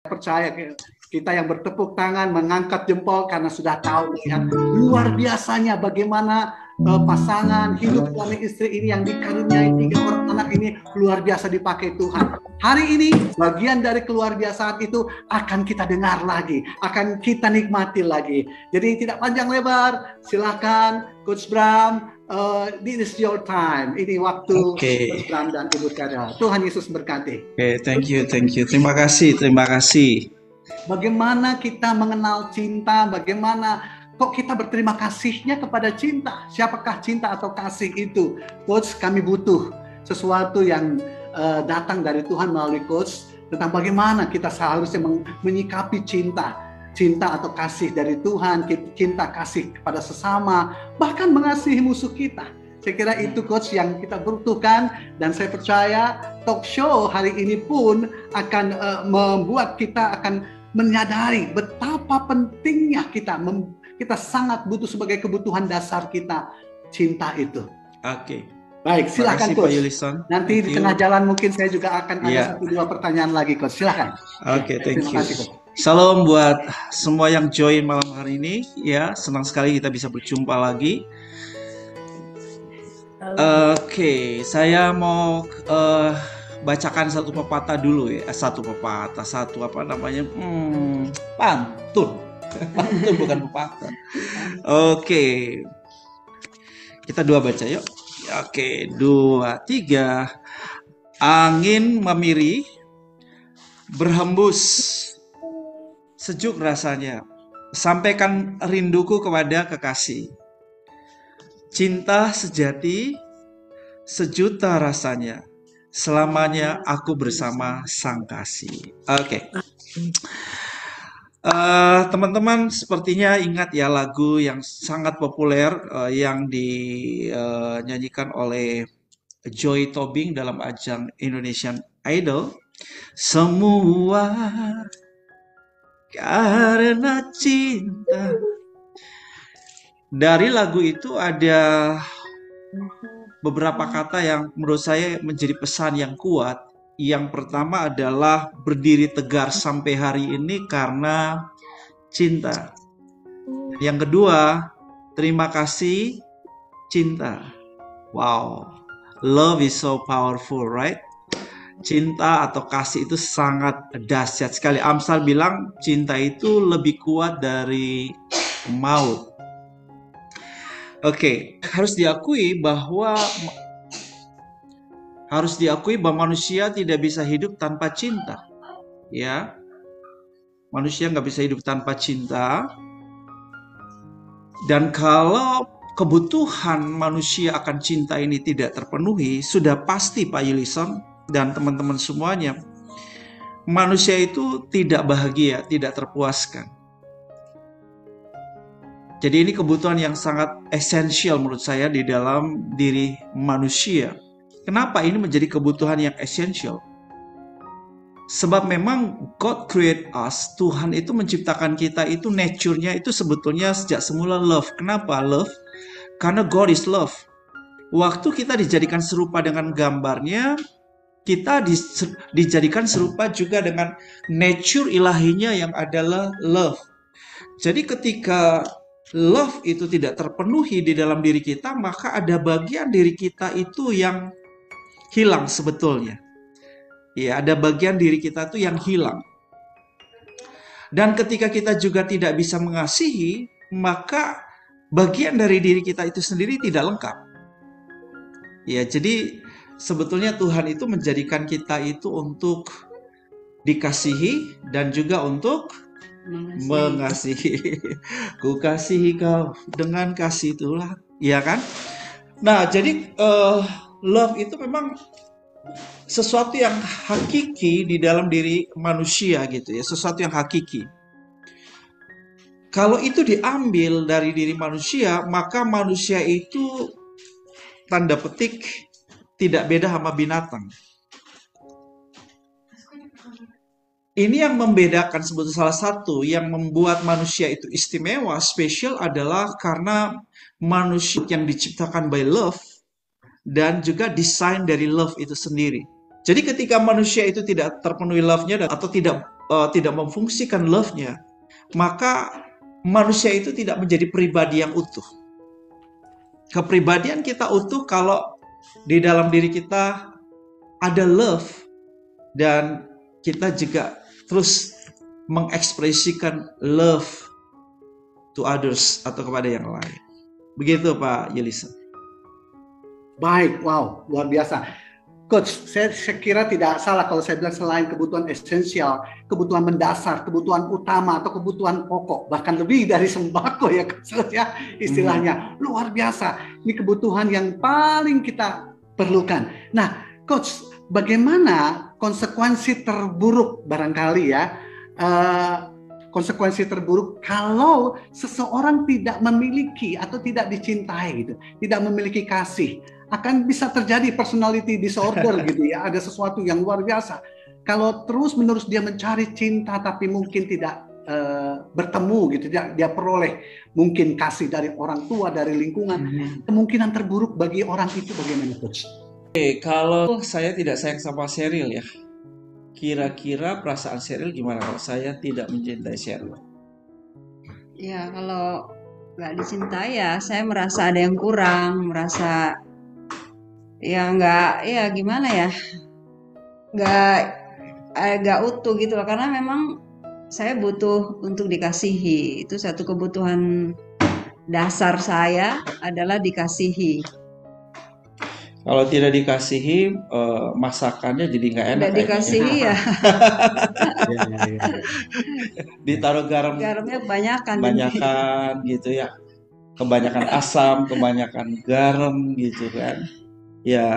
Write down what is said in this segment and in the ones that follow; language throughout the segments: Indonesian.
percaya kita yang bertepuk tangan, mengangkat jempol karena sudah tahu lihat luar biasanya bagaimana pasangan hidup suami istri ini yang dikaruniai 3 orang anak ini luar biasa dipakai Tuhan. Hari ini bagian dari keluar biasaan itu akan kita dengar lagi, akan kita nikmati lagi. Jadi tidak panjang lebar, silakan Coach Bram, this is your time. Ini waktu Coach Bram dan Ibu Kada. Tuhan Yesus berkati. Thank you. Terima kasih. Bagaimana kita mengenal cinta, bagaimana kok kita berterima kasihnya kepada cinta. Siapakah cinta atau kasih itu? Coach, kami butuh sesuatu yang datang dari Tuhan melalui Coach tentang bagaimana kita seharusnya menyikapi cinta atau kasih dari Tuhan, cinta kasih kepada sesama, bahkan mengasihi musuh kita. Saya kira itu Coach yang kita butuhkan, dan saya percaya talk show hari ini pun akan membuat kita akan menyadari betapa pentingnya kita sangat butuh sebagai kebutuhan dasar kita cinta itu. Baik, silakan Coach. Nanti di tengah jalan mungkin saya juga akan ada 1-2 pertanyaan lagi Coach. Silakan. Thank you. Salam buat semua yang join malam hari ini. Ya, senang sekali kita bisa berjumpa lagi. Saya mau bacakan satu pepatah dulu ya. Pantun. Pantun bukan pepatah. Kita baca yuk. 2, 3. Angin memiri, berhembus, sejuk rasanya. Sampaikan rinduku kepada kekasih. Cinta sejati, sejuta rasanya. Selamanya aku bersama sang kasih. Teman-teman sepertinya ingat ya lagu yang sangat populer yang dinyanyikan oleh Joy Tobing dalam ajang Indonesian Idol. Semua karena cinta. Dari lagu itu ada beberapa kata yang menurut saya menjadi pesan yang kuat. Yang pertama adalah berdiri tegar sampai hari ini karena cinta. Yang kedua, terima kasih cinta. Wow, love is so powerful, right? Cinta atau kasih itu sangat dahsyat sekali. Amsal bilang cinta itu lebih kuat dari maut. Harus diakui bahwa manusia tidak bisa hidup tanpa cinta. Ya, manusia nggak bisa hidup tanpa cinta. Dan kalau kebutuhan manusia akan cinta ini tidak terpenuhi, sudah pasti Pak Yulison dan teman-teman semuanya, manusia itu tidak bahagia, tidak terpuaskan. Jadi ini kebutuhan yang sangat esensial menurut saya di dalam diri manusia. Kenapa ini menjadi kebutuhan yang esensial? Sebab memang God create us, Tuhan itu menciptakan kita itu nature-nya itu sebetulnya sejak semula love. Kenapa love? Karena God is love. Waktu kita dijadikan serupa dengan gambarnya, kita dijadikan serupa juga dengan nature ilahinya yang adalah love. Jadi ketika love itu tidak terpenuhi di dalam diri kita, maka ada bagian diri kita itu yang hilang sebetulnya. Ya, ada bagian diri kita itu yang hilang. Dan ketika kita juga tidak bisa mengasihi, maka bagian dari diri kita itu sendiri tidak lengkap. Ya, jadi sebetulnya Tuhan itu menjadikan kita itu untuk dikasihi dan juga untuk mengasihi. Ku kasihi kau dengan kasih itulah, ya kan? Nah, jadi love itu memang sesuatu yang hakiki di dalam diri manusia gitu ya, sesuatu yang hakiki. Kalau itu diambil dari diri manusia, maka manusia itu tanda petik tidak beda sama binatang. Ini yang membedakan sebetulnya salah satu yang membuat manusia itu istimewa, spesial adalah karena manusia yang diciptakan by love dan juga desain dari love itu sendiri. Jadi ketika manusia itu tidak terpenuhi love-nya atau tidak tidak memfungsikan love-nya, maka manusia itu tidak menjadi pribadi yang utuh. Kepribadian kita utuh kalau di dalam diri kita ada love, dan kita juga terus mengekspresikan love to others atau kepada yang lain. Begitu Pak Yelisa. Baik, wow, luar biasa. Coach, saya kira tidak salah kalau saya bilang selain kebutuhan esensial, kebutuhan mendasar, kebutuhan utama atau kebutuhan pokok, bahkan lebih dari sembako ya Coach ya istilahnya. Luar biasa. Ini kebutuhan yang paling kita perlukan. Nah, Coach, bagaimana konsekuensi terburuk barangkali ya, konsekuensi terburuk kalau seseorang tidak memiliki atau tidak dicintai gitu, tidak memiliki kasih, akan bisa terjadi personality disorder gitu ya, ada sesuatu yang luar biasa. Kalau terus-menerus dia mencari cinta tapi mungkin tidak bertemu gitu, dia peroleh mungkin kasih dari orang tua, dari lingkungan, kemungkinan terburuk bagi orang itu bagaimana Coach? Oke, kalau saya tidak sayang sama Sheryl ya, kira-kira perasaan Sheryl gimana kalau saya tidak mencintai Sheryl? Ya, kalau nggak dicintai ya saya merasa ada yang kurang, merasa ya nggak, ya gimana ya, nggak utuh gitu loh, karena memang saya butuh untuk dikasihi. Itu satu kebutuhan dasar saya adalah dikasihi. Kalau tidak dikasihi, masakannya jadi nggak enak. Tidak dikasihi ya. Ditaruh garamnya kebanyakan gitu ya, kebanyakan asam, kebanyakan garam gitu kan. Ya,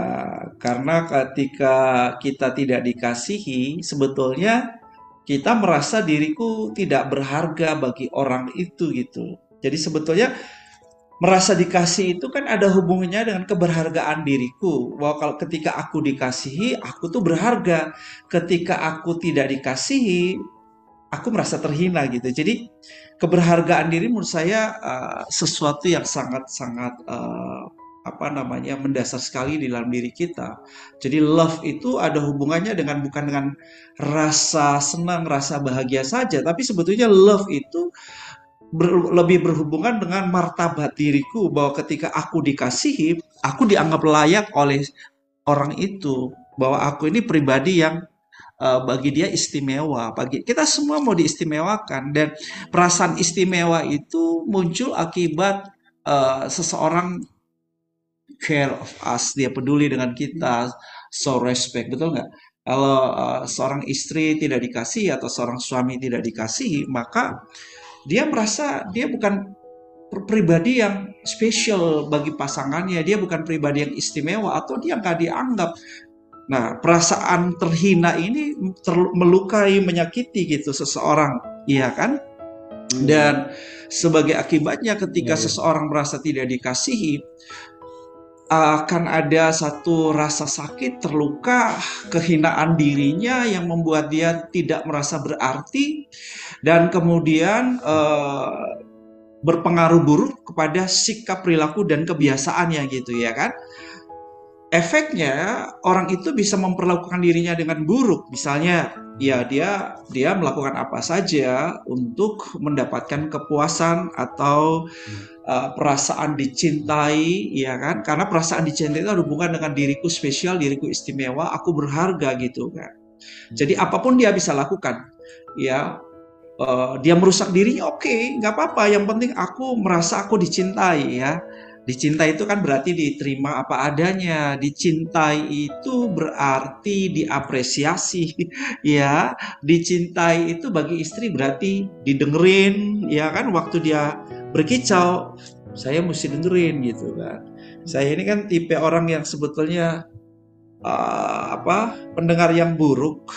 karena ketika kita tidak dikasihi, sebetulnya kita merasa diriku tidak berharga bagi orang itu gitu. Jadi sebetulnya merasa dikasih itu kan ada hubungannya dengan keberhargaan diriku. Bahwa kalau ketika aku dikasihi, aku tuh berharga. Ketika aku tidak dikasihi, aku merasa terhina gitu. Jadi keberhargaan diri menurut saya sesuatu yang sangat-sangat mendasar sekali di dalam diri kita. Jadi love itu ada hubungannya bukan dengan rasa senang, rasa bahagia saja, tapi sebetulnya love itu lebih berhubungan dengan martabat diriku, bahwa ketika aku dikasihi, aku dianggap layak oleh orang itu, bahwa aku ini pribadi yang bagi dia istimewa. Bagi kita semua mau diistimewakan, dan perasaan istimewa itu muncul akibat seseorang care of us, dia peduli dengan kita, so respect, betul nggak? Kalau seorang istri tidak dikasihi atau seorang suami tidak dikasihi, maka dia merasa dia bukan pribadi yang spesial bagi pasangannya, dia bukan pribadi yang istimewa, atau dia nggak dianggap. Nah, perasaan terhina ini melukai, menyakiti gitu seseorang, iya kan? Dan sebagai akibatnya ketika seseorang merasa tidak dikasihi, akan ada satu rasa sakit, terluka, kehinaan dirinya yang membuat dia tidak merasa berarti, dan kemudian berpengaruh buruk kepada sikap, perilaku, dan kebiasaannya gitu ya kan. Efeknya orang itu bisa memperlakukan dirinya dengan buruk. Misalnya ya dia melakukan apa saja untuk mendapatkan kepuasan atau perasaan dicintai, ya kan? Karena perasaan dicintai itu ada hubungan dengan diriku spesial, diriku istimewa, aku berharga gitu kan. Jadi apapun dia bisa lakukan, ya. Dia merusak dirinya, oke, nggak apa-apa. Yang penting aku merasa aku dicintai, ya. Dicintai itu kan berarti diterima apa adanya. Dicintai itu berarti diapresiasi, ya. Dicintai itu bagi istri berarti didengerin, ya kan. Waktu dia berkicau, saya mesti dengerin gitu kan. Saya ini kan tipe orang yang sebetulnya pendengar yang buruk,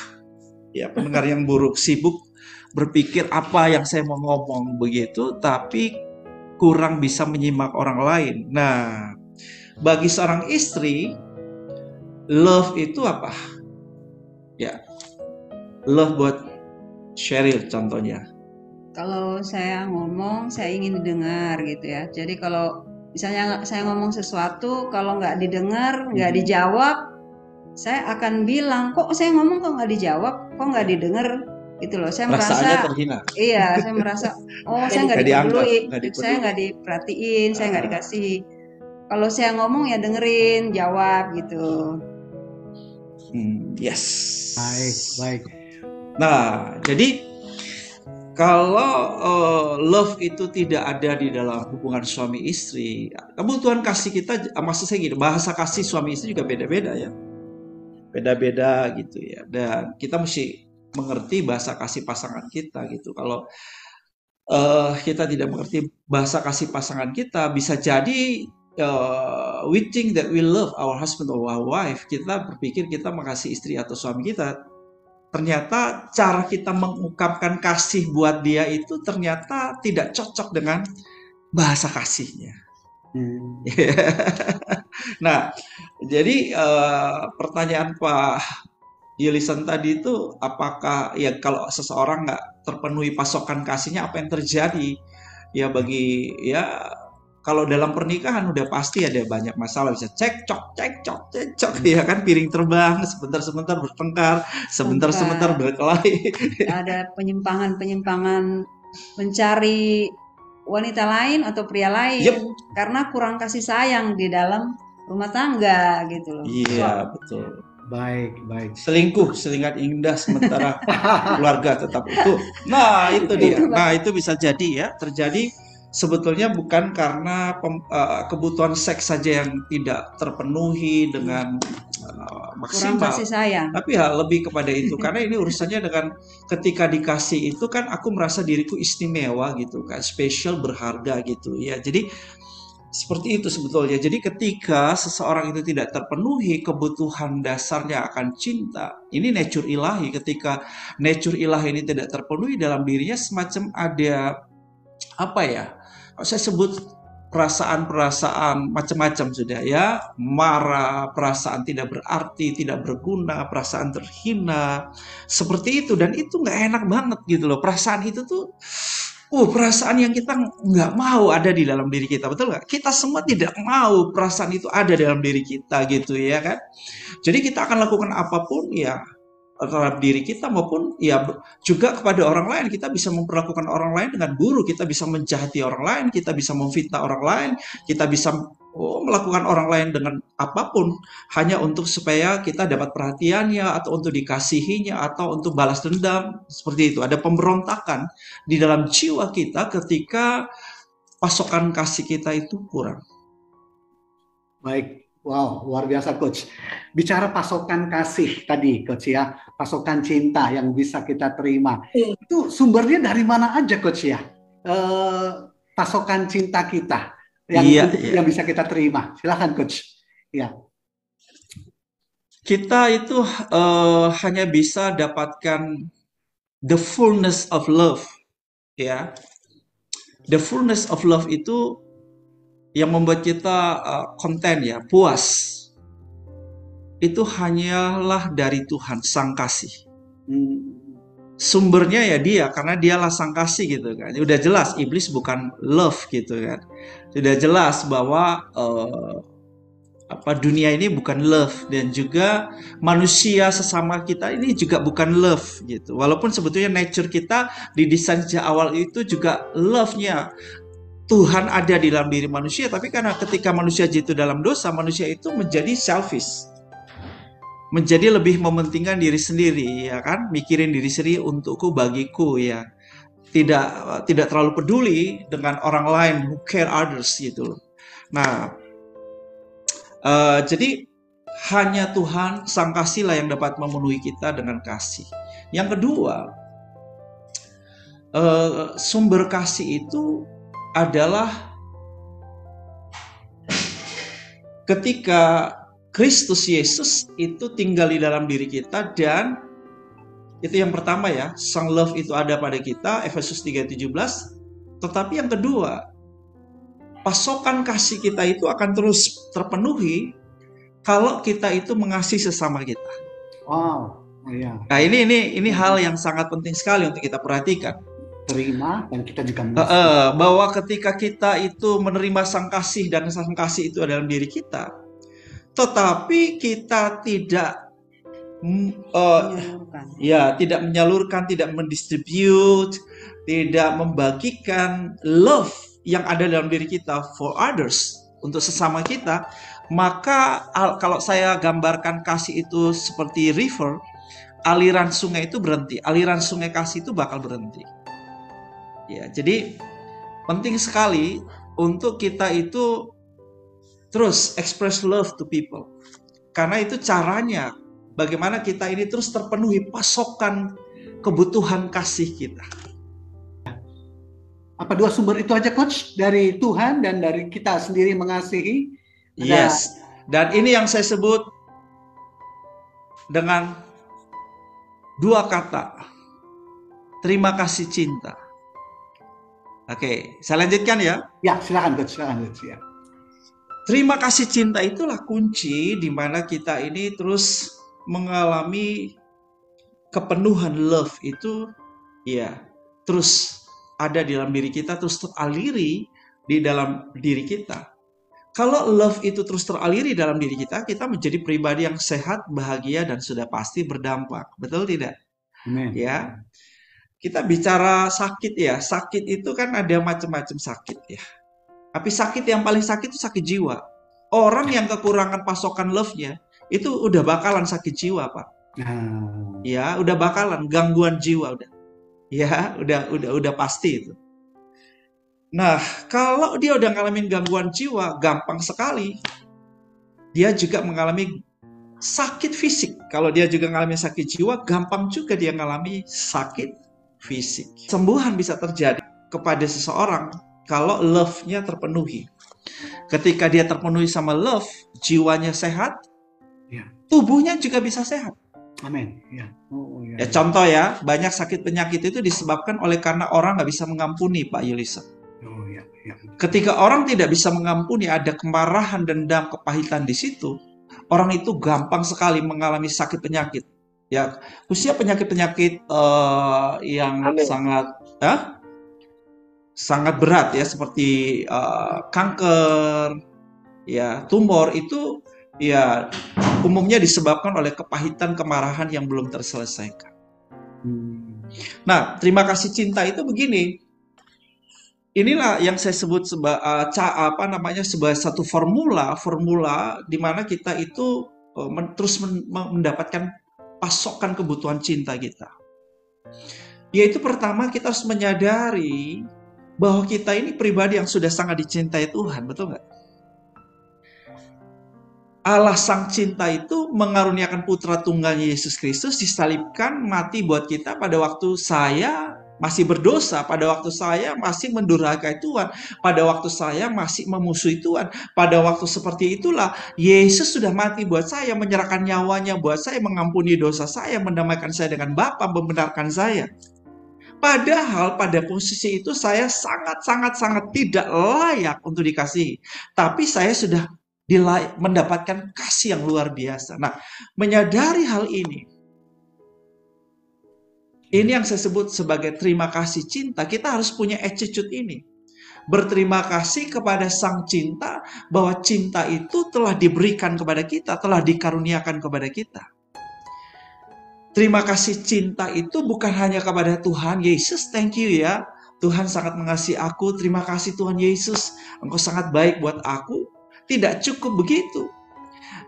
ya, pendengar yang buruk, sibuk berpikir apa yang saya mau ngomong begitu, tapi kurang bisa menyimak orang lain. Nah, bagi seorang istri, love itu apa? Ya, love buat Sheryl contohnya. Kalau saya ngomong, saya ingin didengar gitu ya. Jadi kalau misalnya saya ngomong sesuatu, kalau nggak didengar, nggak dijawab, saya akan bilang, kok saya ngomong kok nggak dijawab, kok nggak didengar. Gitu loh. Saya Perasaannya merasa, terhina. iya, saya merasa, oh saya nggak Nggak dianggap, dipeduli, nggak saya dipeduli. nggak diperhatiin, saya nggak dikasihi. Kalau saya ngomong ya dengerin, jawab gitu. Yes. Baik. Nah, jadi kalau love itu tidak ada di dalam hubungan suami istri, kebutuhan kasih kita, maksud saya gini, bahasa kasih suami istri juga beda-beda ya, beda-beda gitu ya. Dan kita mesti mengerti bahasa kasih pasangan kita gitu. Kalau kita tidak mengerti bahasa kasih pasangan kita, bisa jadi we think that we love our husband or our wife. Kita berpikir kita mengasihi istri atau suami kita. Ternyata cara kita mengungkapkan kasih buat dia itu ternyata tidak cocok dengan bahasa kasihnya. Nah, jadi pertanyaan Pak Yulisan tadi itu, apakah ya kalau seseorang nggak terpenuhi pasokan kasihnya, apa yang terjadi? Ya bagi ya, kalau dalam pernikahan udah pasti ada banyak masalah, bisa cekcok, ya kan, piring terbang, sebentar-sebentar bertengkar, sebentar-sebentar berkelahi. Ada penyimpangan mencari wanita lain atau pria lain karena kurang kasih sayang di dalam rumah tangga gitu loh. Iya, betul. Baik. Selingkuh, selingat indah sementara keluarga tetap utuh. Nah, itu dia. Nah, itu bisa jadi ya, terjadi sebetulnya bukan karena kebutuhan seks saja yang tidak terpenuhi dengan maksimal, kurang kasih sayang, tapi lebih kepada itu, karena ini urusannya dengan ketika dikasih itu kan aku merasa diriku istimewa gitu kan, spesial, berharga gitu ya. Jadi seperti itu sebetulnya. Jadi ketika seseorang itu tidak terpenuhi kebutuhan dasarnya akan cinta, ini nature ilahi. Ketika nature ilahi ini tidak terpenuhi dalam dirinya, semacam ada apa ya, saya sebut perasaan-perasaan macam-macam sudah ya, marah, perasaan tidak berarti, tidak berguna, perasaan terhina, seperti itu. Dan itu nggak enak banget gitu loh. Perasaan itu tuh perasaan yang kita nggak mau ada di dalam diri kita, betul nggak? Kita semua tidak mau perasaan itu ada dalam diri kita gitu ya kan. Jadi kita akan lakukan apapun ya terhadap diri kita maupun ya juga kepada orang lain. Kita bisa memperlakukan orang lain dengan buruk, kita bisa menjahati orang lain, kita bisa memfitnah orang lain, kita bisa melakukan orang lain dengan apapun hanya untuk supaya kita dapat perhatiannya atau untuk dikasihinya atau untuk balas dendam. Seperti itu, ada pemberontakan di dalam jiwa kita ketika pasokan kasih kita itu kurang. Baik. Wow, luar biasa Coach. Bicara pasokan kasih tadi Coach ya, pasokan cinta yang bisa kita terima. Itu sumbernya dari mana aja Coach ya? Pasokan cinta kita yang bisa kita terima. Silakan Coach. Ya. Kita itu hanya bisa dapatkan the fullness of love, ya. The fullness of love itu yang membuat kita konten ya, puas. Itu hanyalah dari Tuhan, Sang Kasih. Sumbernya ya Dia, karena Dialah Sang Kasih gitu kan. Udah jelas iblis bukan love gitu kan. Sudah jelas bahwa dunia ini bukan love, dan juga manusia sesama kita ini juga bukan love gitu. Walaupun sebetulnya nature kita didesain sejak awal itu juga love-nya. Tuhan ada di dalam diri manusia, tapi karena ketika manusia jatuh dalam dosa, manusia itu menjadi selfish, menjadi lebih mementingkan diri sendiri, ya kan, mikirin diri sendiri, untukku, bagiku, ya, tidak terlalu peduli dengan orang lain, who care others gitu. Nah, jadi hanya Tuhan Sang Kasih lah yang dapat memenuhi kita dengan kasih. Yang kedua, sumber kasih itu adalah ketika Kristus Yesus itu tinggal di dalam diri kita, dan itu yang pertama ya, Sang Love itu ada pada kita, Efesus 3:17. Tetapi yang kedua, pasokan kasih kita itu akan terus terpenuhi kalau kita itu mengasihi sesama kita. Wow, iya. Nah ini hal yang sangat penting sekali untuk kita perhatikan. Terima, dan kita juga bahwa ketika kita itu menerima Sang Kasih, dan Sang Kasih itu dalam diri kita, tetapi kita tidak Menyalurkan. ya, tidak menyalurkan, tidak mendistribute, tidak membagikan love yang ada dalam diri kita for others, untuk sesama kita, maka kalau saya gambarkan kasih itu seperti river, aliran sungai itu berhenti, aliran sungai kasih itu bakal berhenti. Ya, jadi penting sekali untuk kita itu terus express love to people. Karena itu caranya bagaimana kita ini terus terpenuhi pasokan kebutuhan kasih kita. Apa dua sumber itu aja, Coach? Dari Tuhan dan dari kita sendiri mengasihi? Yes. Dan ini yang saya sebut dengan dua kata. Terima kasih cinta. Oke, saya lanjutkan ya. Ya, silakan Coach, ya. Terima kasih cinta itulah kunci di mana kita ini terus mengalami kepenuhan love itu, ya, terus ada di dalam diri kita, terus teraliri di dalam diri kita. Kalau love itu terus teraliri dalam diri kita, kita menjadi pribadi yang sehat, bahagia, dan sudah pasti berdampak. Betul tidak? Amen. Ya. Kita bicara sakit ya, sakit itu kan ada macam-macam sakit ya. Tapi sakit yang paling sakit itu sakit jiwa. Orang yang kekurangan pasokan love-nya itu udah bakalan sakit jiwa, Pak. Ya, udah bakalan gangguan jiwa udah. Ya, udah pasti itu. Nah, kalau dia udah ngalamin gangguan jiwa, gampang sekali dia juga mengalami sakit fisik. Kalau dia juga ngalamin sakit jiwa, gampang juga dia ngalami sakit fisik. Sembuhan bisa terjadi kepada seseorang kalau love-nya terpenuhi. Ketika dia terpenuhi sama love, jiwanya sehat, tubuhnya juga bisa sehat. Amin. Ya, contoh ya, banyak sakit penyakit itu disebabkan oleh karena orang nggak bisa mengampuni, Pak Yulisa. Ketika orang tidak bisa mengampuni, ada kemarahan, dendam, kepahitan di situ, orang itu gampang sekali mengalami sakit penyakit. Ya, khususnya penyakit-penyakit yang sangat berat ya, seperti kanker, ya, tumor itu ya umumnya disebabkan oleh kepahitan, kemarahan yang belum terselesaikan. Nah, terima kasih cinta itu begini. Inilah yang saya sebut sebagai satu formula di mana kita itu terus mendapatkan pasokan kebutuhan cinta kita. Yaitu pertama, kita harus menyadari bahwa kita ini pribadi yang sudah sangat dicintai Tuhan, betul nggak? Allah sang cinta itu mengaruniakan putra tunggalnya Yesus Kristus, disalibkan, mati buat kita pada waktu saya masih berdosa, pada waktu saya masih mendurhakai Tuhan, pada waktu saya masih memusuhi Tuhan. Pada waktu seperti itulah Yesus sudah mati buat saya, menyerahkan nyawanya buat saya, mengampuni dosa saya, mendamaikan saya dengan Bapa, membenarkan saya. Padahal pada posisi itu saya sangat tidak layak untuk dikasihi. Tapi saya sudah mendapatkan kasih yang luar biasa. Nah, menyadari hal ini yang saya sebut sebagai terima kasih cinta. Kita harus punya attitude ini. Berterima kasih kepada sang cinta bahwa cinta itu telah diberikan kepada kita, telah dikaruniakan kepada kita. Terima kasih cinta itu bukan hanya kepada Tuhan Yesus, thank you ya. Tuhan sangat mengasihi aku, terima kasih Tuhan Yesus, Engkau sangat baik buat aku. Tidak cukup begitu.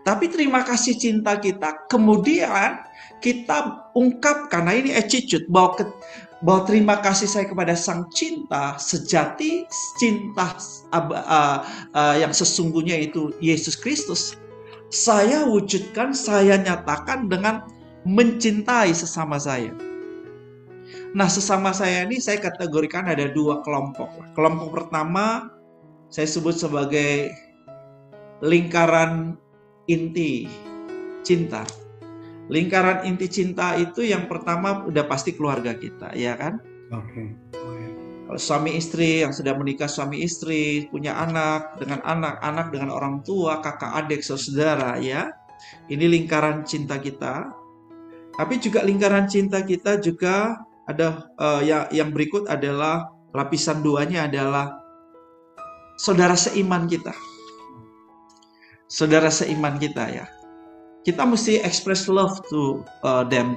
Tapi terima kasih cinta kita, kemudian kita ungkapkan, nah ini attitude, bahwa terima kasih saya kepada sang cinta sejati, cinta yang sesungguhnya itu Yesus Kristus. Saya wujudkan, saya nyatakan dengan mencintai sesama saya. Nah, sesama saya ini saya kategorikan ada dua kelompok. Kelompok pertama saya sebut sebagai lingkaran inti cinta. Lingkaran inti cinta itu yang pertama udah pasti keluarga kita, ya kan? Oke. Kalau suami istri yang sudah menikah, suami istri punya anak dengan anak dengan orang tua, kakak adik, saudara, ya. Ini lingkaran cinta kita. Tapi juga lingkaran cinta kita juga ada yang berikut adalah lapisan duanya adalah saudara seiman kita. Saudara seiman kita ya. kita mesti express love to them.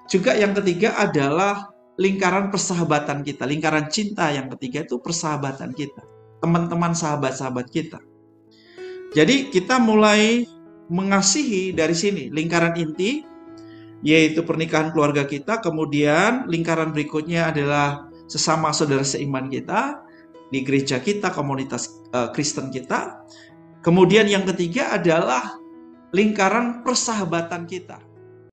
Juga yang ketiga adalah lingkaran persahabatan kita. Lingkaran cinta yang ketiga itu persahabatan kita. Teman-teman, sahabat-sahabat kita. Jadi kita mulai mengasihi dari sini. Lingkaran inti, yaitu pernikahan keluarga kita. Kemudian lingkaran berikutnya adalah sesama saudara seiman kita, di gereja kita, komunitas Kristen kita. Kemudian yang ketiga adalah lingkaran persahabatan kita.